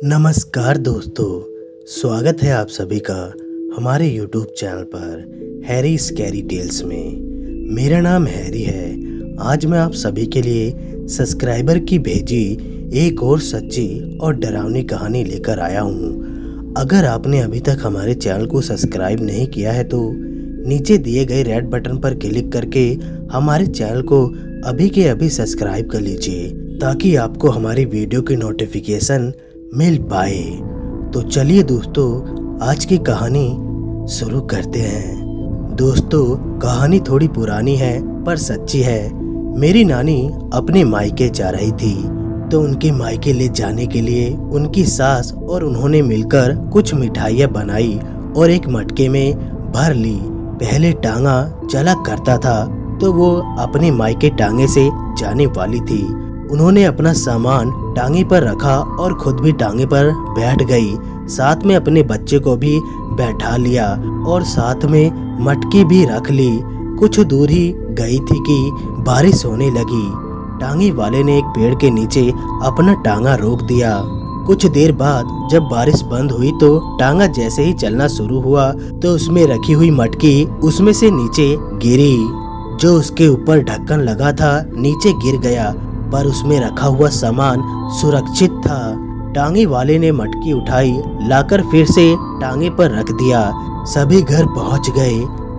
नमस्कार दोस्तों, स्वागत है आप सभी का हमारे YouTube चैनल पर हैरी स्कैरी टेल्स में। मेरा नाम हैरी है। आज मैं आप सभी के लिए सब्सक्राइबर की भेजी एक और सच्ची और डरावनी कहानी लेकर आया हूँ। अगर आपने अभी तक हमारे चैनल को सब्सक्राइब नहीं किया है तो नीचे दिए गए रेड बटन पर क्लिक करके हमारे चैनल को अभी के अभी सब्सक्राइब कर लीजिए ताकि आपको हमारी वीडियो की नोटिफिकेशन मिल पाए। तो चलिए दोस्तों, आज की कहानी शुरू करते हैं। दोस्तों, कहानी थोड़ी पुरानी है पर सच्ची है। मेरी नानी अपने मायके जा रही थी तो उनके मायके ले जाने के लिए उनकी सास और उन्होंने मिलकर कुछ मिठाइयाँ बनाई और एक मटके में भर ली। पहले टांगा चला करता था तो वो अपने मायके टांगे से जाने वाली थी। उन्होंने अपना सामान टांगे पर रखा और खुद भी टांगे पर बैठ गई। साथ में अपने बच्चे को भी बैठा लिया और साथ में मटकी भी रख ली। कुछ दूर ही गई थी कि बारिश होने लगी। टांगे वाले ने एक पेड़ के नीचे अपना टांगा रोक दिया। कुछ देर बाद जब बारिश बंद हुई तो टांगा जैसे ही चलना शुरू हुआ तो उसमें रखी हुई मटकी उसमें से नीचे गिरी। जो उसके ऊपर ढक्कन लगा था नीचे गिर गया, पर उसमें रखा हुआ सामान सुरक्षित था। टांगे वाले ने मटकी उठाई, लाकर फिर से टांगे पर रख दिया। सभी घर पहुंच गए।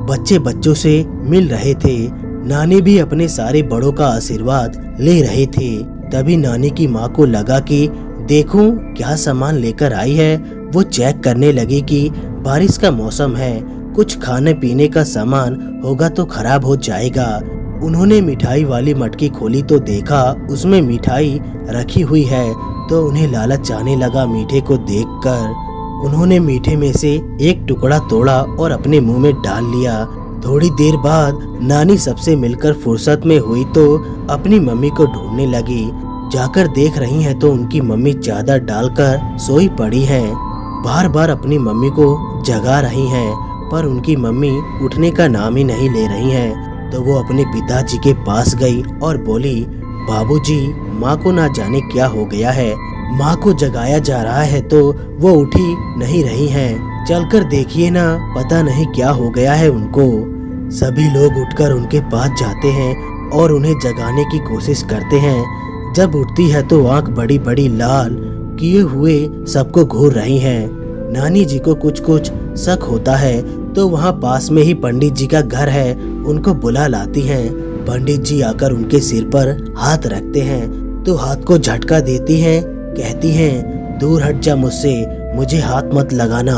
बच्चे बच्चों से मिल रहे थे। नानी भी अपने सारे बड़ों का आशीर्वाद ले रहे थे। तभी नानी की माँ को लगा कि देखूं क्या सामान लेकर आई है। वो चेक करने लगी कि बारिश का मौसम है, कुछ खाने पीने का सामान होगा तो खराब हो जाएगा। उन्होंने मिठाई वाली मटकी खोली तो देखा उसमें मिठाई रखी हुई है तो उन्हें लालच आने लगा। मीठे को देखकर उन्होंने मीठे में से एक टुकड़ा तोड़ा और अपने मुंह में डाल लिया। थोड़ी देर बाद नानी सबसे मिलकर फुर्सत में हुई तो अपनी मम्मी को ढूंढने लगी। जाकर देख रही हैं तो उनकी मम्मी चादर डालकर सोई पड़ी हैं। बार बार अपनी मम्मी को जगा रही हैं पर उनकी मम्मी उठने का नाम ही नहीं ले रही हैं। तो वो अपने पिताजी के पास गई और बोली, बाबूजी, माँ को ना जाने क्या हो गया है। माँ को जगाया जा रहा है तो वो उठी नहीं रही हैं। चलकर देखिए ना, पता नहीं क्या हो गया है उनको। सभी लोग उठकर उनके पास जाते हैं और उन्हें जगाने की कोशिश करते हैं। जब उठती है तो आंख बड़ी बड़ी लाल किए हुए सबको घूर रही हैं। नानी जी को कुछ कुछ शक होता है तो वहाँ पास में ही पंडित जी का घर है, उनको बुला लाती हैं। पंडित जी आकर उनके सिर पर हाथ रखते हैं तो हाथ को झटका देती हैं। कहती हैं, दूर हट जा मुझसे, मुझे हाथ मत लगाना।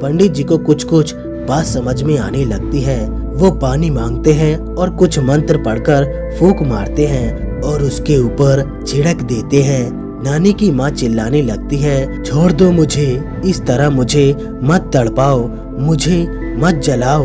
पंडित जी को कुछ कुछ बात समझ में आने लगती है। वो पानी मांगते हैं और कुछ मंत्र पढ़कर फूंक मारते हैं और उसके ऊपर छिड़क देते हैं। नानी की माँ चिल्लाने लगती है, छोड़ दो मुझे, इस तरह मुझे मत तड़पाओ, मुझे मत जलाओ।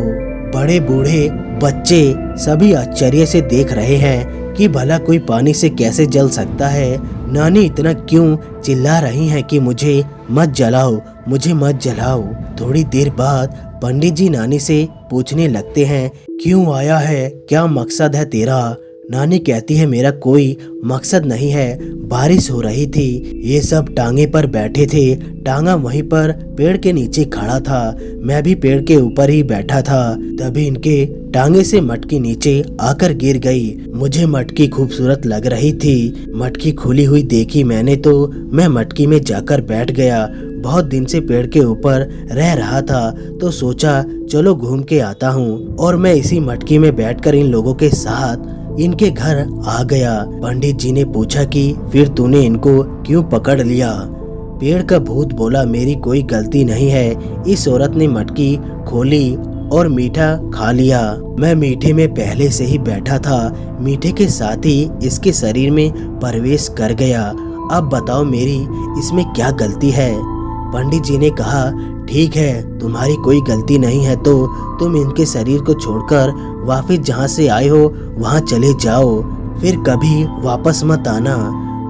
बड़े बूढ़े बच्चे सभी आश्चर्य से देख रहे हैं कि भला कोई पानी से कैसे जल सकता है। नानी इतना क्यों चिल्ला रही हैं कि मुझे मत जलाओ, मुझे मत जलाओ। थोड़ी देर बाद पंडित जी नानी से पूछने लगते हैं, क्यों आया है, क्या मकसद है तेरा। नानी कहती है, मेरा कोई मकसद नहीं है, बारिश हो रही थी, ये सब टांगे पर बैठे थे, टांगा वहीं पर पेड़ के नीचे खड़ा था, मैं भी पेड़ के ऊपर ही बैठा था। तभी इनके टांगे से मटकी नीचे आकर गिर गई। मुझे मटकी खूबसूरत लग रही थी। मटकी खुली हुई देखी मैंने तो मैं मटकी में जाकर बैठ गया। बहुत दिन से पेड़ के ऊपर रह रहा था तो सोचा चलो घूम के आता हूँ और मैं इसी मटकी में बैठकर इन लोगों के साथ इनके घर आ गया। पंडित जी ने पूछा कि फिर तूने इनको क्यों पकड़ लिया। पेड़ का भूत बोला, मेरी कोई गलती नहीं है, इस औरत ने मटकी खोली और मीठा खा लिया। मैं मीठे में पहले से ही बैठा था, मीठे के साथ ही इसके शरीर में प्रवेश कर गया। अब बताओ मेरी इसमें क्या गलती है। पंडित जी ने कहा, ठीक है, तुम्हारी कोई गलती नहीं है तो तुम इनके शरीर को छोड़कर वापस जहाँ से आए हो वहाँ चले जाओ, फिर कभी वापस मत आना।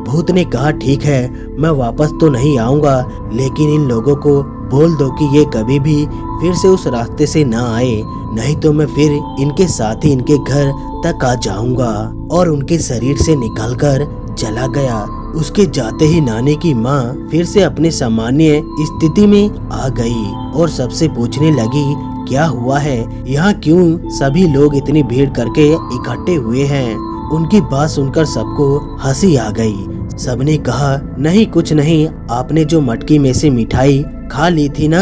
भूत ने कहा, ठीक है, मैं वापस तो नहीं आऊँगा, लेकिन इन लोगों को बोल दो कि ये कभी भी फिर से उस रास्ते से ना आए, नहीं तो मैं फिर इनके साथ ही इनके घर तक आ जाऊँगा। और उनके शरीर से निकलकर चला गया। उसके जाते ही नानी की माँ फिर से अपने सामान्य स्थिति में आ गई और सबसे पूछने लगी, क्या हुआ है, यहाँ क्यों सभी लोग इतनी भीड़ करके इकट्ठे हुए हैं। उनकी बात सुनकर सबको हंसी आ गई। सबने कहा, नहीं कुछ नहीं, आपने जो मटकी में से मिठाई खा ली थी ना,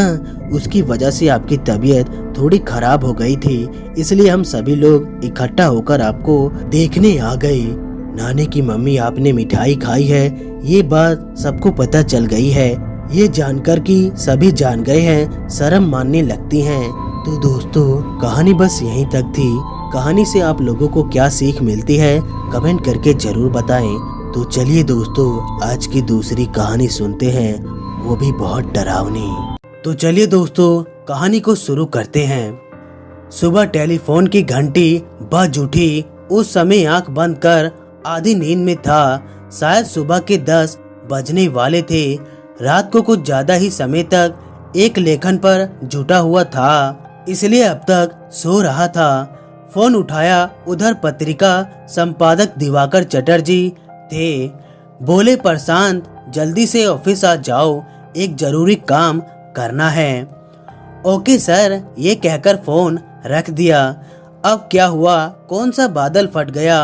उसकी वजह से आपकी तबीयत थोड़ी खराब हो गई थी, इसलिए हम सभी लोग इकट्ठा होकर आपको देखने आ गए। नानी की मम्मी, आपने मिठाई खाई है, ये बात सबको पता चल गई है। ये जानकर कि सभी जान गए हैं, शर्म मानने लगती हैं। तो दोस्तों, कहानी बस यहीं तक थी। कहानी से आप लोगों को क्या सीख मिलती है कमेंट करके जरूर बताएं। तो चलिए दोस्तों, आज की दूसरी कहानी सुनते हैं, वो भी बहुत डरावनी। तो चलिए दोस्तों, कहानी को शुरू करते हैं। सुबह टेलीफोन की घंटी बज उठी। उस समय आंख बंद कर आधी नींद में था। शायद सुबह के 10 बजने वाले थे। रात को कुछ ज्यादा ही समय तक एक लेखन पर जुटा हुआ था, इसलिए अब तक सो रहा था। फोन उठाया, उधर पत्रिका संपादक दिवाकर चटर्जी थे। बोले, प्रशांत जल्दी से ऑफिस आ जाओ, एक जरूरी काम करना है। ओके सर, ये कहकर फोन रख दिया। अब क्या हुआ, कौन सा बादल फट गया,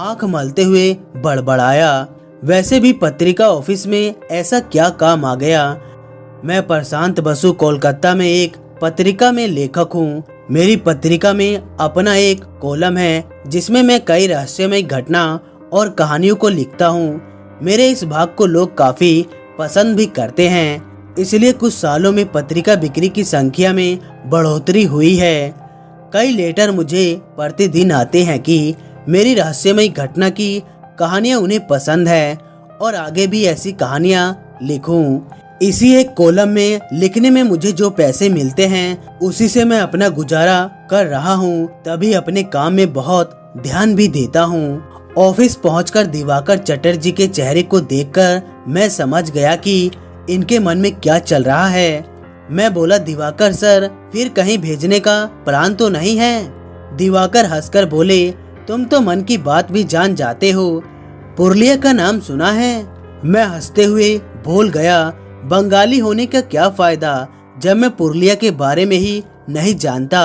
आंख मलते हुए बड़बड़ाया। वैसे भी पत्रिका ऑफिस में ऐसा क्या काम आ गया। मैं प्रशांत बसु कोलकाता में एक पत्रिका में लेखक हूँ। मेरी पत्रिका में अपना एक कॉलम है जिसमें मैं कई रहस्यमय घटना और कहानियों को लिखता हूँ। मेरे इस भाग को लोग काफी पसंद भी करते हैं, इसलिए कुछ सालों में पत्रिका बिक्री की संख्या में बढ़ोतरी हुई है। कई लेटर मुझे प्रतिदिन आते हैं कि मेरी रहस्यमय घटना की कहानियां उन्हें पसंद है और आगे भी ऐसी कहानियां लिखूं। इसी एक कॉलम में लिखने में मुझे जो पैसे मिलते हैं उसी से मैं अपना गुजारा कर रहा हूं। तभी अपने काम में बहुत ध्यान भी देता हूं। ऑफिस पहुंचकर दिवाकर चटर्जी के चेहरे को देखकर मैं समझ गया कि इनके मन में क्या चल रहा है। मैं बोला, दिवाकर सर, फिर कहीं भेजने का प्लान तो नहीं है? दिवाकर हंसकर बोले, तुम तो मन की बात भी जान जाते हो। पुरुलिया का नाम सुना है? मैं हंसते हुए बोल गया, बंगाली होने का क्या फायदा जब मैं पुरुलिया के बारे में ही नहीं जानता।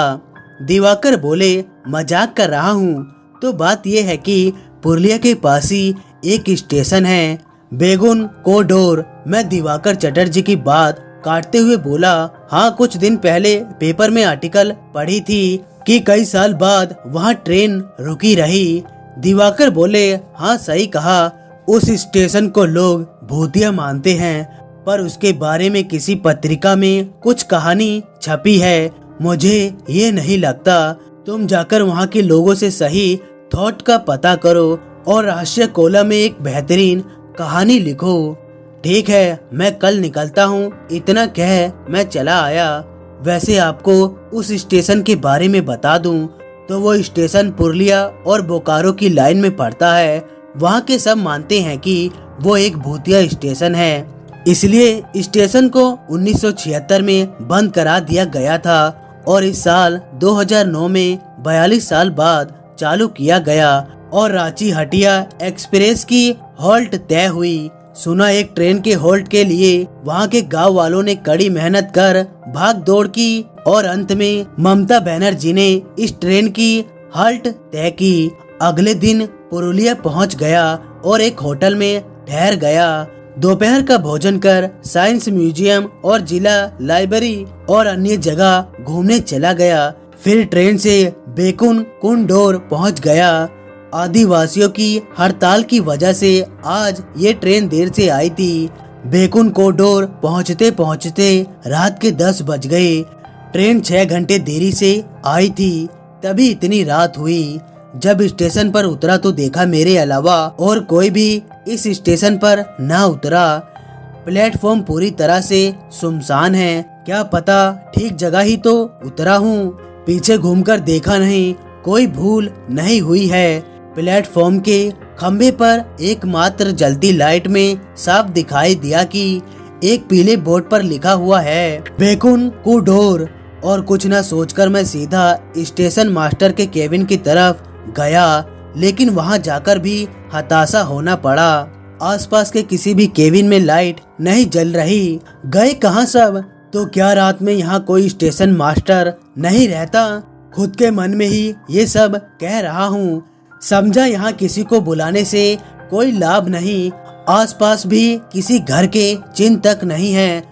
दिवाकर बोले, मजाक कर रहा हूँ। तो बात यह है कि पुरुलिया के पास ही एक स्टेशन है, बेगुन कोडोर। मैं दिवाकर चटर्जी की बात काटते हुए बोला, हाँ, कुछ दिन पहले पेपर में आर्टिकल पढ़ी थी कि कई साल बाद वहाँ ट्रेन रुकी रही। दिवाकर बोले, हाँ सही कहा, उस स्टेशन को लोग भूतिया मानते हैं, पर उसके बारे में किसी पत्रिका में कुछ कहानी छपी है। मुझे ये नहीं लगता। तुम जाकर वहाँ के लोगों से सही थॉट का पता करो और रहस्य कॉलम में एक बेहतरीन कहानी लिखो। ठीक है, मैं कल निकलता हूँ। इतना कह मैं चला आया। वैसे आपको उस स्टेशन के बारे में बता दूं तो वो स्टेशन पुरुलिया और बोकारो की लाइन में पड़ता है। वहाँ के सब मानते हैं कि वो एक भूतिया स्टेशन है, इसलिए स्टेशन को 1976 में बंद करा दिया गया था और इस साल 2009 में 42 साल बाद चालू किया गया और रांची हटिया एक्सप्रेस की हॉल्ट तय हुई। सुना एक ट्रेन के हॉल्ट के लिए वहाँ के गांव वालों ने कड़ी मेहनत कर भाग दौड़ की और अंत में ममता बनर्जी ने इस ट्रेन की हॉल्ट तय की। अगले दिन पुरुलिया पहुँच गया और एक होटल में ठहर गया। दोपहर का भोजन कर साइंस म्यूजियम और जिला लाइब्रेरी और अन्य जगह घूमने चला गया। फिर ट्रेन से बेकुन कुंडोर पहुँच गया। आदिवासियों की हड़ताल की वजह से आज ये ट्रेन देर से आई थी। बेकुन कोडोर पहुँचते पहुँचते रात के 10 बज गए। ट्रेन 6 घंटे देरी से आई थी, तभी इतनी रात हुई। जब स्टेशन पर उतरा तो देखा मेरे अलावा और कोई भी इस स्टेशन पर ना उतरा। प्लेटफॉर्म पूरी तरह से सुनसान है। क्या पता ठीक जगह ही तो उतरा हूँ। पीछे घूमकर देखा नहीं, कोई भूल नहीं हुई है। प्लेटफॉर्म के खंबे पर एकमात्र जलती लाइट में साफ दिखाई दिया कि एक पीले बोर्ड पर लिखा हुआ है बेकुन कुडोर। और कुछ न सोचकर मैं सीधा स्टेशन मास्टर के केबिन की तरफ गया, लेकिन वहां जाकर भी हताशा होना पड़ा। आसपास के किसी भी केबिन में लाइट नहीं जल रही। गए कहाँ सब? तो क्या रात में यहाँ कोई स्टेशन मास्टर नहीं रहता? खुद के मन में ही ये सब कह रहा हूँ। समझा यहाँ किसी को बुलाने से कोई लाभ नहीं। आसपास भी किसी घर के चिन्ह तक नहीं है।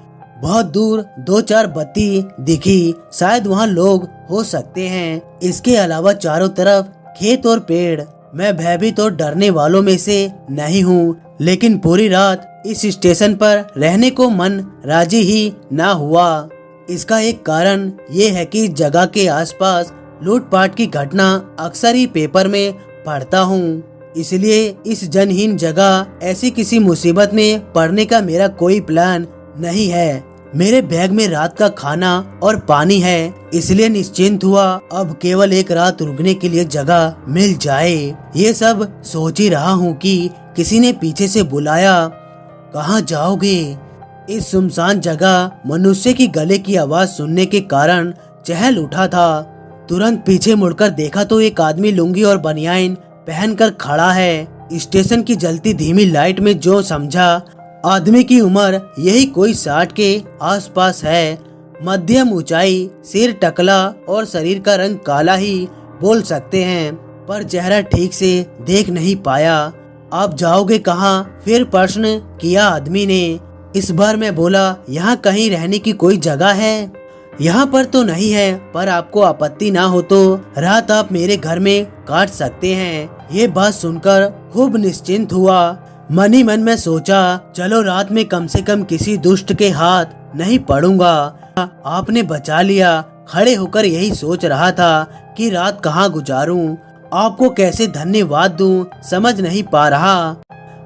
बहुत दूर 2-4 बत्ती दिखी, शायद वहाँ लोग हो सकते हैं। इसके अलावा चारों तरफ खेत और पेड़। मैं भयभीत और डरने वालों में से नहीं हूँ, लेकिन पूरी रात इस स्टेशन पर रहने को मन राजी ही ना हुआ। इसका एक कारण ये है कि इस जगह के आसपास लूटपाट की घटना अक्सर ही पेपर में पढ़ता हूँ। इसलिए इस जनहीन जगह ऐसी किसी मुसीबत में पड़ने का मेरा कोई प्लान नहीं है। मेरे बैग में रात का खाना और पानी है, इसलिए निश्चिंत हुआ। अब केवल एक रात रुकने के लिए जगह मिल जाए। ये सब सोच ही रहा हूँ कि किसी ने पीछे से बुलाया। कहाँ जाओगे? इस सुनसान जगह मनुष्य की गले की आवाज सुनने के कारण चहल उठा था। तुरंत पीछे मुड़कर देखा तो एक आदमी लुंगी और बनियान पहनकर खड़ा है। स्टेशन की जलती धीमी लाइट में जो समझा आदमी की उम्र यही कोई 60 के आसपास है। मध्यम ऊंचाई, सिर टकला और शरीर का रंग काला ही बोल सकते हैं, पर चेहरा ठीक से देख नहीं पाया। आप जाओगे कहाँ? फिर प्रश्न किया आदमी ने। इस बार मैं बोला, यहाँ कहीं रहने की कोई जगह है? यहाँ पर तो नहीं है, पर आपको आपत्ति ना हो तो रात आप मेरे घर में काट सकते हैं। ये बात सुनकर खूब निश्चिंत हुआ। मन ही मन में सोचा, चलो रात में कम से कम किसी दुष्ट के हाथ नहीं पड़ूंगा। आपने बचा लिया। खड़े होकर यही सोच रहा था कि रात कहाँ गुजारूं, आपको कैसे धन्यवाद दूं, समझ नहीं पा रहा।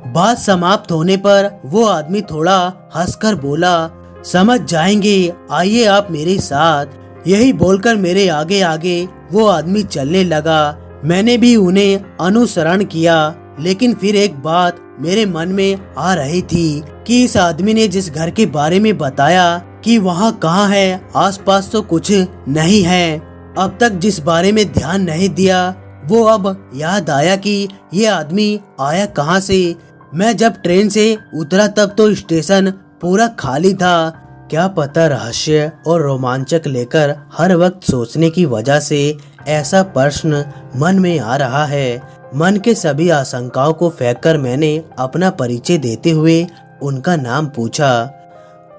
बात समाप्त होने पर वो आदमी थोड़ा हंसकर बोला, समझ जाएंगे, आइए आप मेरे साथ। यही बोलकर मेरे आगे आगे वो आदमी चलने लगा। मैंने भी उन्हें अनुसरण किया, लेकिन फिर एक बात मेरे मन में आ रही थी कि इस आदमी ने जिस घर के बारे में बताया कि वहाँ कहाँ है, आसपास तो कुछ नहीं है। अब तक जिस बारे में ध्यान नहीं दिया वो अब याद आया कि ये आदमी आया कहाँ से। मैं जब ट्रेन से उतरा तब तो स्टेशन पूरा खाली था। क्या पता रहस्य और रोमांचक लेकर हर वक्त सोचने की वजह से ऐसा प्रश्न मन में आ रहा है। मन के सभी आशंकाओं को फेंककर मैंने अपना परिचय देते हुए उनका नाम पूछा।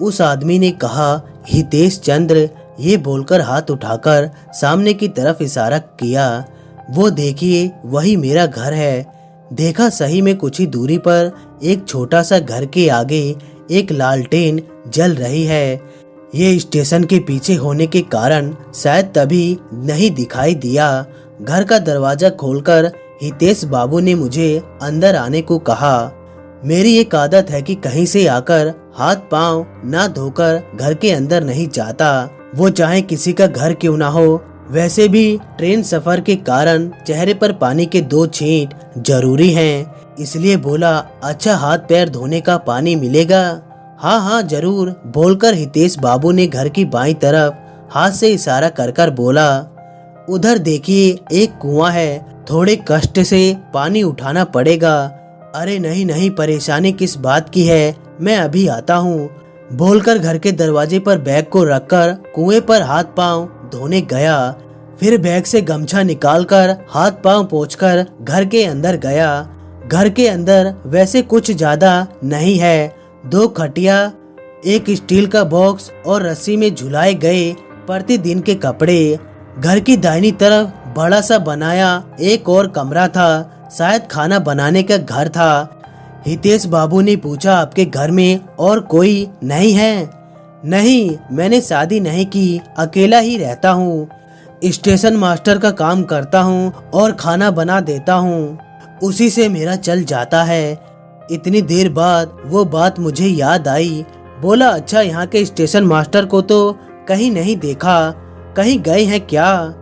उस आदमी ने कहा, हितेश चंद्र। ये बोलकर हाथ उठाकर सामने की तरफ इशारा किया। वो देखिए, वही मेरा घर है। देखा सही में कुछ ही दूरी पर एक छोटा सा घर के आगे एक लालटेन जल रही है। ये स्टेशन के पीछे होने के कारण शायद तभी नहीं दिखाई दिया। घर का दरवाजा खोलकर हितेश बाबू ने मुझे अंदर आने को कहा। मेरी एक आदत है कि कहीं से आकर हाथ पांव ना धोकर घर के अंदर नहीं जाता, वो चाहे किसी का घर क्यों ना हो। वैसे भी ट्रेन सफर के कारण चेहरे पर पानी के 2 छींट जरूरी हैं। इसलिए बोला, अच्छा हाथ पैर धोने का पानी मिलेगा? हाँ हाँ जरूर, बोलकर हितेश बाबू ने घर की बाईं तरफ हाथ से इशारा कर कर बोला। उधर देखिए, एक कुआं है, थोड़े कष्ट से पानी उठाना पड़ेगा। अरे नहीं नहीं, परेशानी किस बात की है, मैं अभी आता हूँ, बोलकर घर के दरवाजे पर बैग को रखकर कुएं पर हाथ पांव धोने गया। फिर बैग से गमछा निकालकर हाथ पांव पोंछकर घर के अंदर गया। घर के अंदर वैसे कुछ ज्यादा नहीं है। 2 खटिया, एक स्टील का बॉक्स और रस्सी में झुलाए गए प्रतिदिन के कपड़े। घर की दाहिनी तरफ बड़ा सा बनाया एक और कमरा था, शायद खाना बनाने का घर था। हितेश बाबू ने पूछा, आपके घर में और कोई नहीं है? नहीं, मैंने शादी नहीं की, अकेला ही रहता हूँ। स्टेशन मास्टर का काम करता हूँ और खाना बना देता हूँ, उसी से मेरा चल जाता है। इतनी देर बाद वो बात मुझे याद आई। बोला, अच्छा यहाँ के स्टेशन मास्टर को तो कहीं नहीं देखा, कहीं गए हैं क्या?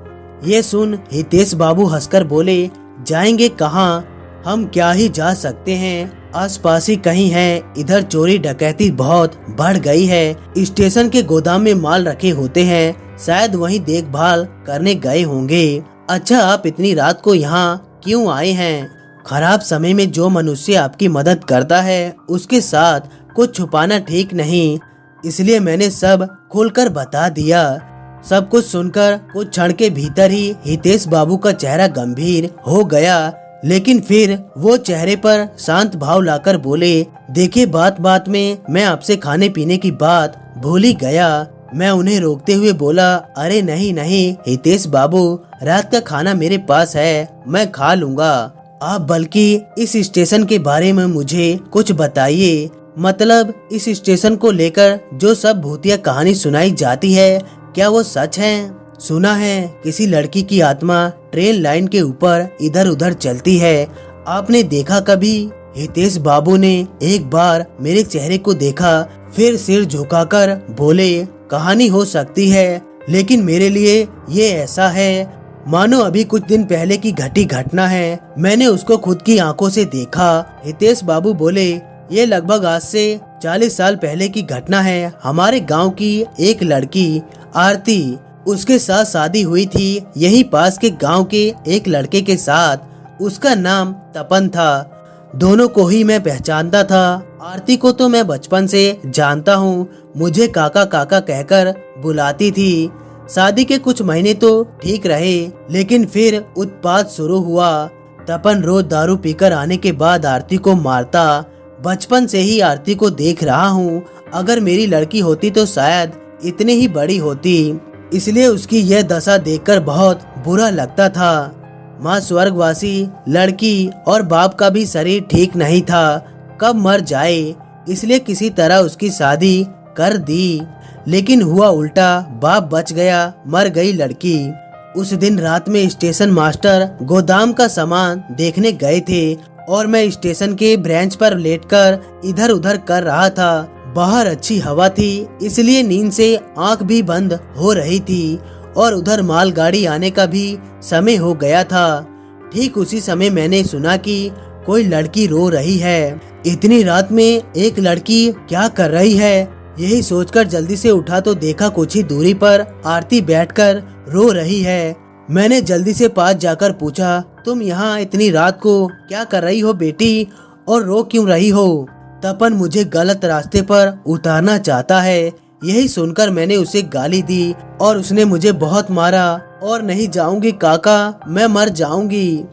ये सुन हितेश बाबू हंसकर बोले, जाएंगे कहाँ, हम क्या ही जा सकते हैं, आसपास ही कहीं है। इधर चोरी डकैती बहुत बढ़ गई है। स्टेशन के गोदाम में माल रखे होते हैं, शायद वहीं देखभाल करने गए होंगे। अच्छा, आप इतनी रात को यहाँ क्यों आए हैं? खराब समय में जो मनुष्य आपकी मदद करता है उसके साथ कुछ छुपाना ठीक नहीं, इसलिए मैंने सब खुलकर बता दिया। सब कुछ सुनकर कुछ क्षण के भीतर ही हितेश बाबू का चेहरा गंभीर हो गया, लेकिन फिर वो चेहरे पर शांत भाव लाकर बोले, देखिए बात बात में मैं आपसे खाने पीने की बात भूल ही गया। मैं उन्हें रोकते हुए बोला, अरे नहीं नहीं हितेश बाबू, रात का खाना मेरे पास है, मैं खा लूंगा। आप बल्कि इस स्टेशन के बारे में मुझे कुछ बताइए। मतलब इस स्टेशन को लेकर जो सब भूतिया कहानी सुनाई जाती है, क्या वो सच है? सुना है किसी लड़की की आत्मा ट्रेन लाइन के ऊपर इधर उधर चलती है, आपने देखा कभी? हितेश बाबू ने एक बार मेरे चेहरे को देखा, फिर सिर झुकाकर बोले, कहानी हो सकती है, लेकिन मेरे लिए ये ऐसा है मानो अभी कुछ दिन पहले की घटी घटना है। मैंने उसको खुद की आंखों से देखा। हितेश बाबू बोले, ये लगभग आज से 40 साल पहले की घटना है। हमारे गांव की एक लड़की आरती, उसके साथ शादी हुई थी यही पास के गांव के एक लड़के के साथ। उसका नाम तपन था। दोनों को ही मैं पहचानता था। आरती को तो मैं बचपन से जानता हूँ, मुझे काका काका कहकर बुलाती थी। शादी के कुछ महीने तो ठीक रहे, लेकिन फिर उत्पात शुरू हुआ। तपन रोज दारू पीकर आने के बाद आरती को मारता। बचपन से ही आरती को देख रहा हूँ, अगर मेरी लड़की होती तो शायद इतनी ही बड़ी होती, इसलिए उसकी यह दशा देखकर बहुत बुरा लगता था। माँ स्वर्गवासी, लड़की और बाप का भी शरीर ठीक नहीं था, कब मर जाए, इसलिए किसी तरह उसकी शादी कर दी। लेकिन हुआ उल्टा, बाप बच गया, मर गई लड़की। उस दिन रात में स्टेशन मास्टर गोदाम का सामान देखने गए थे और मैं स्टेशन के ब्रेंच पर लेटकर इधर उधर कर रहा था। बाहर अच्छी हवा थी, इसलिए नींद से आंख भी बंद हो रही थी और उधर मालगाड़ी आने का भी समय हो गया था। ठीक उसी समय मैंने सुना कि कोई लड़की रो रही है। इतनी रात में एक लड़की क्या कर रही है, यही सोचकर जल्दी से उठा तो देखा कुछ ही दूरी पर आरती बैठकर रो रही है। मैंने जल्दी से पास जाकर पूछा, तुम यहाँ इतनी रात को क्या कर रही हो बेटी, और रो क्यों रही हो? तपन मुझे गलत रास्ते पर उतारना चाहता है। यही सुनकर मैंने उसे गाली दी और उसने मुझे बहुत मारा। और नहीं जाऊंगी काका, मैं मर जाऊंगी।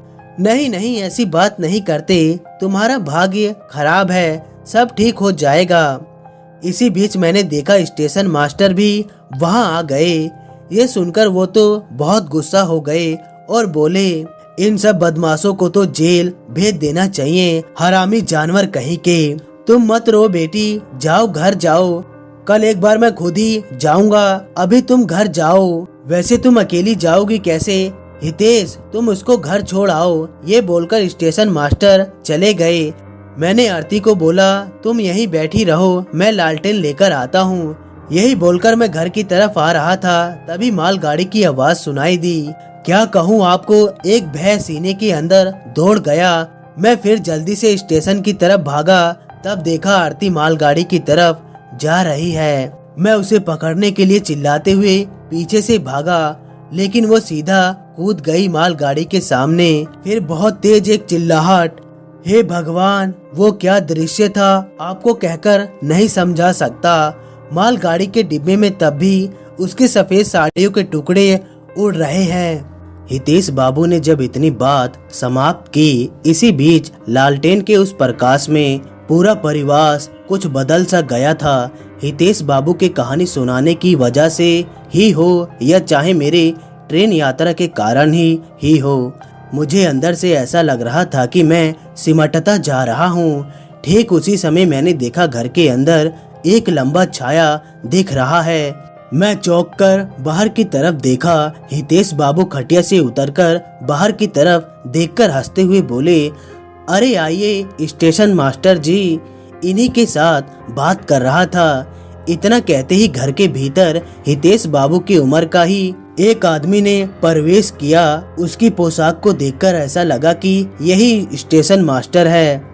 नहीं नहीं, ऐसी बात नहीं करते, तुम्हारा भाग्य खराब है, सब ठीक हो जाएगा। इसी बीच मैंने देखा स्टेशन मास्टर भी वहां आ गए। ये सुनकर वो तो बहुत गुस्सा हो गए और बोले, इन सब बदमाशों को तो जेल भेज देना चाहिए, हरामी जानवर कहीं के। तुम मत रो बेटी, जाओ घर जाओ, कल एक बार मैं खुद ही जाऊंगा, अभी तुम घर जाओ। वैसे तुम अकेली जाओगी कैसे? हितेश, तुम उसको घर छोड़ आओ। ये बोलकर स्टेशन मास्टर चले गए। मैंने आरती को बोला, तुम यहीं बैठी रहो, मैं लालटेन लेकर आता हूँ। यही बोलकर मैं घर की तरफ आ रहा था, तभी मालगाड़ी की आवाज सुनाई दी। क्या कहूँ आपको, एक भय सीने के अंदर दौड़ गया। मैं फिर जल्दी से स्टेशन की तरफ भागा, तब देखा आरती मालगाड़ी की तरफ जा रही है। मैं उसे पकड़ने के लिए चिल्लाते हुए पीछे से भागा, लेकिन वो सीधा कूद गई मालगाड़ी के सामने। फिर बहुत तेज एक चिल्लाहट। हे भगवान, वो क्या दृश्य था, आपको कहकर नहीं समझा सकता। मालगाड़ी के डिब्बे में तब भी उसके सफेद साड़ियों के टुकड़े उड़ रहे हैं। हितेश बाबू ने जब इतनी बात समाप्त की, इसी बीच लालटेन के उस प्रकाश में पूरा परिवार कुछ बदल सा गया था। हितेश बाबू के कहानी सुनाने की वजह से ही हो या चाहे मेरे ट्रेन यात्रा के कारण ही हो, मुझे अंदर से ऐसा लग रहा था कि मैं सिमटता जा रहा हूँ। ठीक उसी समय मैंने देखा घर के अंदर एक लंबा छाया दिख रहा है। मैं चौंक कर बाहर की तरफ देखा। हितेश बाबू खटिया से उतरकर बाहर की तरफ देखकर हंसते हुए बोले, अरे आइए स्टेशन मास्टर जी, इन्हीं के साथ बात कर रहा था। इतना कहते ही घर के भीतर हितेश बाबू की उम्र का ही एक आदमी ने प्रवेश किया। उसकी पोशाक को देखकर ऐसा लगा कि यही स्टेशन मास्टर है।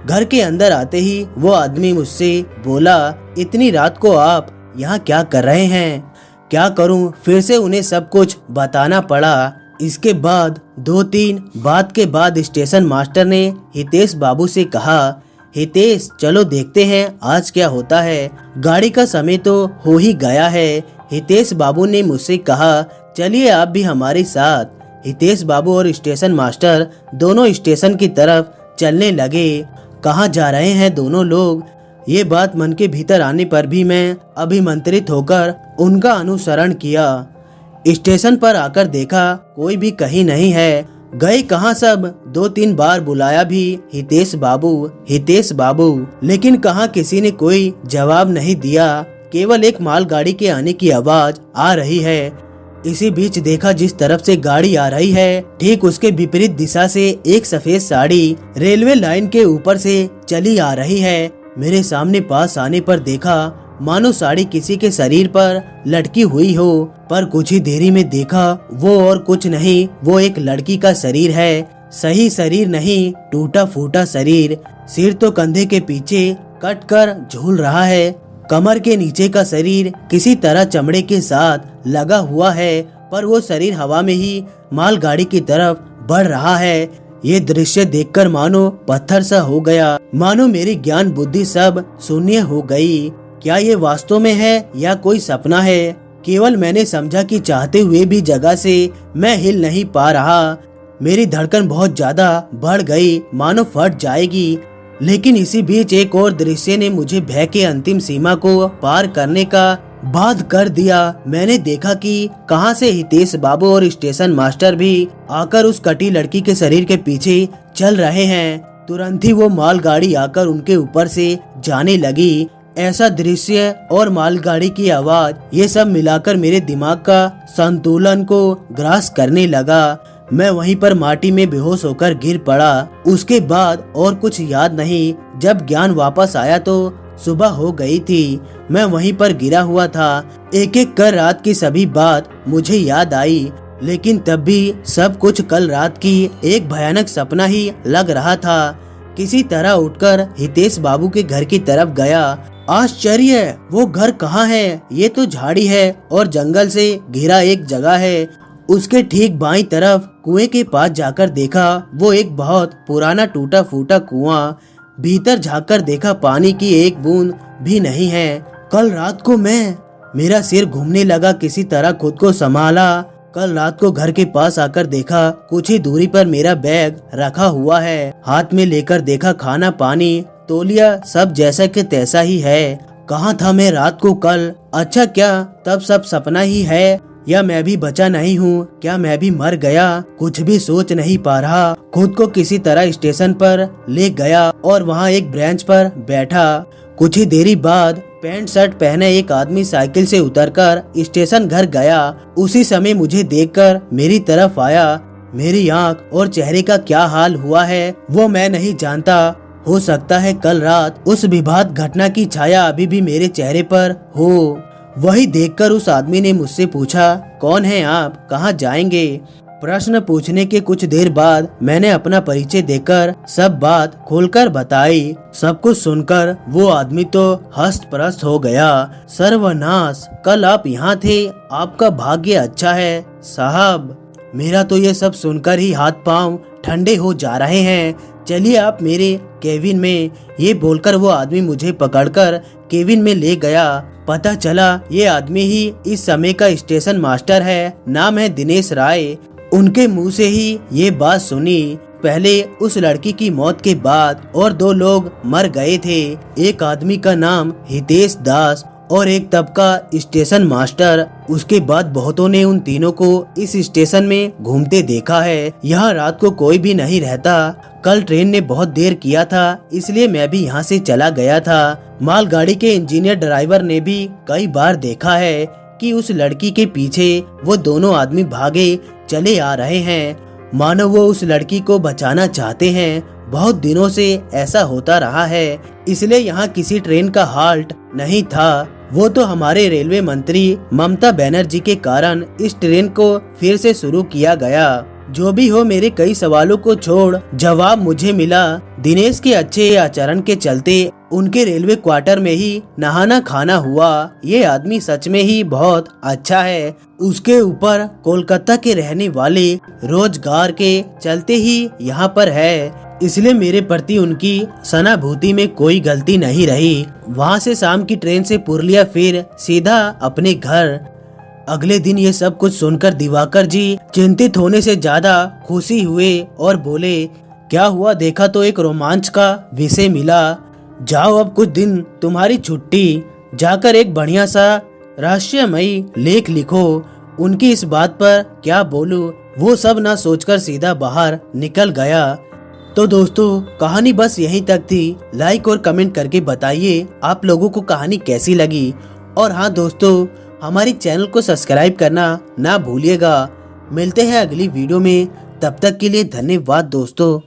घर के अंदर आते ही वो आदमी मुझसे बोला, इतनी रात को आप यहाँ क्या कर रहे हैं? क्या करूँ, फिर से उन्हें सब कुछ बताना पड़ा। इसके बाद 2-3 बात के बाद स्टेशन मास्टर ने हितेश बाबू से कहा, हितेश चलो देखते हैं आज क्या होता है, गाड़ी का समय तो हो ही गया है। हितेश बाबू ने मुझसे कहा, चलिए आप भी हमारे साथ। हितेश बाबू और स्टेशन मास्टर दोनों स्टेशन की तरफ चलने लगे। कहाँ जा रहे हैं दोनों लोग, ये बात मन के भीतर आने पर भी मैं अभिमंत्रित होकर उनका अनुसरण किया। स्टेशन पर आकर देखा कोई भी कहीं नहीं है, गए कहाँ सब। 2-3 बार बुलाया भी, हितेश बाबू, लेकिन कहाँ किसी ने कोई जवाब नहीं दिया। केवल एक मालगाड़ी के आने की आवाज आ रही है। इसी बीच देखा जिस तरफ से गाड़ी आ रही है ठीक उसके विपरीत दिशा से एक सफेद साड़ी रेलवे लाइन के ऊपर से चली आ रही है। मेरे सामने पास आने पर देखा मानो साड़ी किसी के शरीर पर लटकी हुई हो, पर कुछ ही देरी में देखा वो और कुछ नहीं, वो एक लड़की का शरीर है। सही शरीर नहीं, टूटा फूटा शरीर। सिर तो कंधे के पीछे कट कर झूल रहा है। कमर के नीचे का शरीर किसी तरह चमड़े के साथ लगा हुआ है, पर वो शरीर हवा में ही मालगाड़ी की तरफ बढ़ रहा है। ये दृश्य देखकर मानो पत्थर सा हो गया, मानो मेरी ज्ञान बुद्धि सब शून्य हो गई। क्या ये वास्तव में है या कोई सपना है? केवल मैंने समझा कि चाहते हुए भी जगह से मैं हिल नहीं पा रहा। मेरी धड़कन बहुत ज्यादा बढ़ गई, मानो फट जाएगी। लेकिन इसी बीच एक और दृश्य ने मुझे भय के अंतिम सीमा को पार करने का बाध्य कर दिया। मैंने देखा कि कहां से हितेश बाबू और स्टेशन मास्टर भी आकर उस कटी लड़की के शरीर के पीछे चल रहे हैं। तुरंत ही वो मालगाड़ी आकर उनके ऊपर से जाने लगी। ऐसा दृश्य और मालगाड़ी की आवाज, ये सब मिलाकर मेरे दिमाग का संतुलन को ग्रास करने लगा। मैं वहीं पर माटी में बेहोश होकर गिर पड़ा। उसके बाद और कुछ याद नहीं। जब ज्ञान वापस आया तो सुबह हो गई थी। मैं वहीं पर गिरा हुआ था। एक एक कर रात की सभी बात मुझे याद आई, लेकिन तब भी सब कुछ कल रात की एक भयानक सपना ही लग रहा था। किसी तरह उठकर हितेश बाबू के घर की तरफ गया। आश्चर्य, वो घर कहाँ है? ये तो झाड़ी है और जंगल से घिरा एक जगह है। उसके ठीक बाईं तरफ कुएं के पास जाकर देखा वो एक बहुत पुराना टूटा फूटा कुआं। भीतर झांककर देखा पानी की एक बूंद भी नहीं है। कल रात को मेरा सिर घूमने लगा। किसी तरह खुद को संभाला। कल रात को घर के पास आकर देखा कुछ ही दूरी पर मेरा बैग रखा हुआ है। हाथ में लेकर देखा खाना पानी तौलिया सब जैसा के तैसा ही है। कहाँ था मैं रात को कल? अच्छा, क्या तब सब सपना ही है या मैं भी बचा नहीं हूँ? क्या मैं भी मर गया? कुछ भी सोच नहीं पा रहा। खुद को किसी तरह स्टेशन पर ले गया और वहाँ एक बेंच पर बैठा। कुछ ही देरी बाद पैंट शर्ट पहने एक आदमी साइकिल से उतरकर स्टेशन घर गया। उसी समय मुझे देखकर मेरी तरफ आया। मेरी आंख और चेहरे का क्या हाल हुआ है वो मैं नहीं जानता। हो सकता है कल रात उस विभत्स घटना की छाया अभी भी मेरे चेहरे पर हो। वही देखकर उस आदमी ने मुझसे पूछा, कौन है आप, कहाँ जाएंगे? प्रश्न पूछने के कुछ देर बाद मैंने अपना परिचय देकर सब बात खोलकर बताई। सब कुछ सुनकर वो आदमी तो हस्त प्रस्त हो गया। सर्वनाश, कल आप यहाँ थे, आपका भाग्य अच्छा है साहब। मेरा तो ये सब सुनकर ही हाथ पांव ठंडे हो जा रहे हैं। चलिए आप मेरे केबिन में। ये बोलकर वो आदमी मुझे पकड़कर केबिन में ले गया। पता चला ये आदमी ही इस समय का स्टेशन मास्टर है। नाम है दिनेश राय। उनके मुंह से ही ये बात सुनी। पहले उस लड़की की मौत के बाद और 2 लोग मर गए थे। एक आदमी का नाम हितेश दास और एक तब का स्टेशन मास्टर। उसके बाद बहुतों ने उन तीनों को इस स्टेशन में घूमते देखा है। यहाँ रात को कोई भी नहीं रहता। कल ट्रेन ने बहुत देर किया था, इसलिए मैं भी यहाँ से चला गया था। मालगाड़ी के इंजीनियर ड्राइवर ने भी कई बार देखा है कि उस लड़की के पीछे वो दोनों आदमी भागे चले आ रहे हैं, मानो वो उस लड़की को बचाना चाहते हैं। बहुत दिनों से ऐसा होता रहा है, इसलिए यहाँ किसी ट्रेन का हाल्ट नहीं था। वो तो हमारे रेलवे मंत्री ममता बनर्जी के कारण इस ट्रेन को फिर से शुरू किया गया। जो भी हो, मेरे कई सवालों को छोड़ जवाब मुझे मिला। दिनेश के अच्छे आचरण के चलते उनके रेलवे क्वार्टर में ही नहाना खाना हुआ। ये आदमी सच में ही बहुत अच्छा है। उसके ऊपर कोलकाता के रहने वाले रोजगार के चलते ही यहाँ पर है, इसलिए मेरे प्रति उनकी सहानुभूति में कोई गलती नहीं रही। वहाँ से शाम की ट्रेन से पुरुलिया फिर सीधा अपने घर। अगले दिन ये सब कुछ सुनकर दिवाकर जी चिंतित होने से ज्यादा खुशी हुए और बोले, क्या हुआ? देखा तो एक रोमांच का विषय मिला। जाओ, अब कुछ दिन तुम्हारी छुट्टी, जाकर एक बढ़िया सा रहस्यमयी लेख लिखो। उनकी इस बात पर क्या बोलूं, वो सब ना सोचकर सीधा बाहर निकल गया। तो दोस्तों, कहानी बस यहीं तक थी। लाइक और कमेंट करके बताइए आप लोगों को कहानी कैसी लगी। और हाँ दोस्तों, हमारी चैनल को सब्सक्राइब करना ना भूलिएगा। मिलते हैं अगली वीडियो में, तब तक के लिए धन्यवाद दोस्तों।